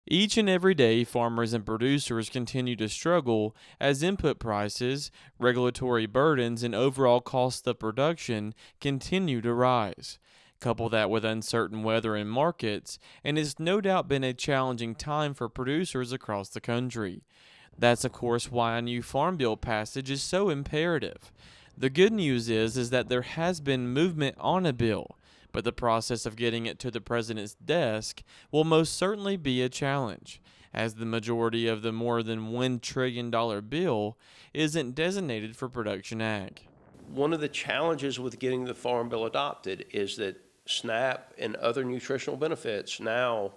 Each and every day, farmers and producers continue to struggle as input prices, regulatory burdens, and overall cost of production continue to rise. Couple that with uncertain weather and markets, and it's no doubt been a challenging time for producers across the country. That's of course why a new farm bill passage is so imperative. The good news is that there has been movement on a bill, but the process of getting it to the president's desk will most certainly be a challenge, as the majority of the more than $1 trillion bill isn't designated for production ag. One of the challenges with getting the Farm Bill adopted is that SNAP and other nutritional benefits now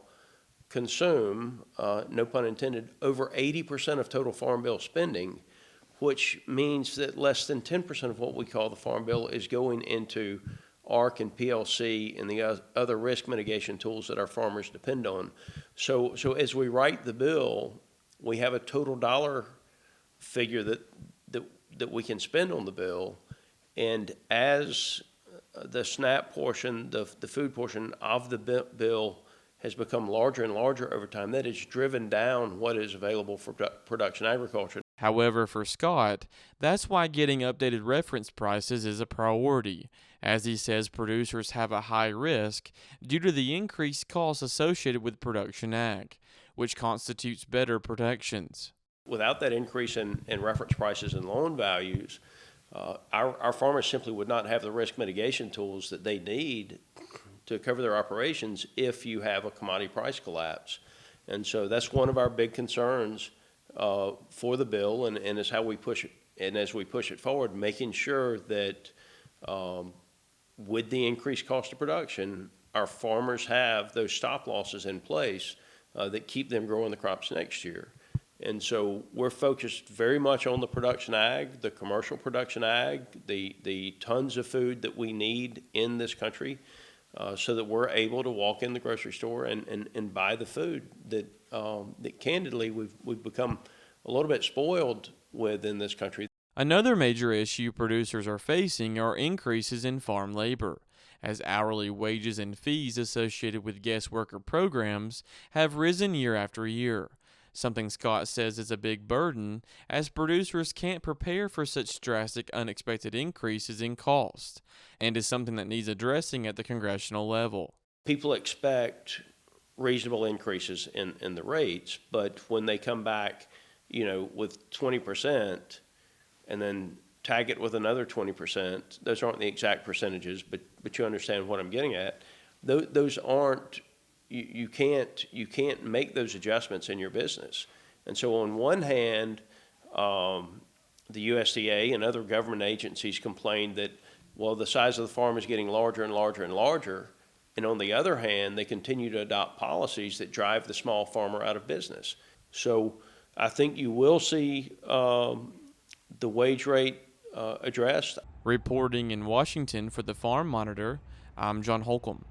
consume, no pun intended, over 80% of total Farm Bill spending, which means that less than 10% of what we call the Farm Bill is going into ARC and PLC and the other risk mitigation tools that our farmers depend on. So as we write the bill, we have a total dollar figure that we can spend on the bill. And as the SNAP portion, the food portion of the bill has become larger and larger over time, that has driven down what is available for production agriculture. However, for Scott, that's why getting updated reference prices is a priority, as he says producers have a high risk due to the increased costs associated with production ag, which constitutes better protections. Without that increase in reference prices and loan values, our farmers simply would not have the risk mitigation tools that they need to cover their operations if you have a commodity price collapse. And so that's one of our big concerns for the bill, and is how we push it. And as we push it forward, making sure that with the increased cost of production, our farmers have those stop losses in place that keep them growing the crops next year. And so we're focused very much on the production ag, the commercial production ag, the tons of food that we need in this country, so that we're able to walk in the grocery store and buy the food that candidly we've become a little bit spoiled with in this country. Another major issue producers are facing are increases in farm labor, as hourly wages and fees associated with guest worker programs have risen year after year. Something Scott says is a big burden, as producers can't prepare for such drastic, unexpected increases in cost, and is something that needs addressing at the congressional level. People expect reasonable increases in the rates, but when they come back, with 20% and then tag it with another 20%, those aren't the exact percentages, but you understand what I'm getting at. Those aren't. You can't make those adjustments in your business. And so on one hand, the USDA and other government agencies complain that, well, the size of the farm is getting larger and larger and larger. And on the other hand, they continue to adopt policies that drive the small farmer out of business. So I think you will see the wage rate addressed. Reporting in Washington for the Farm Monitor, I'm John Holcomb.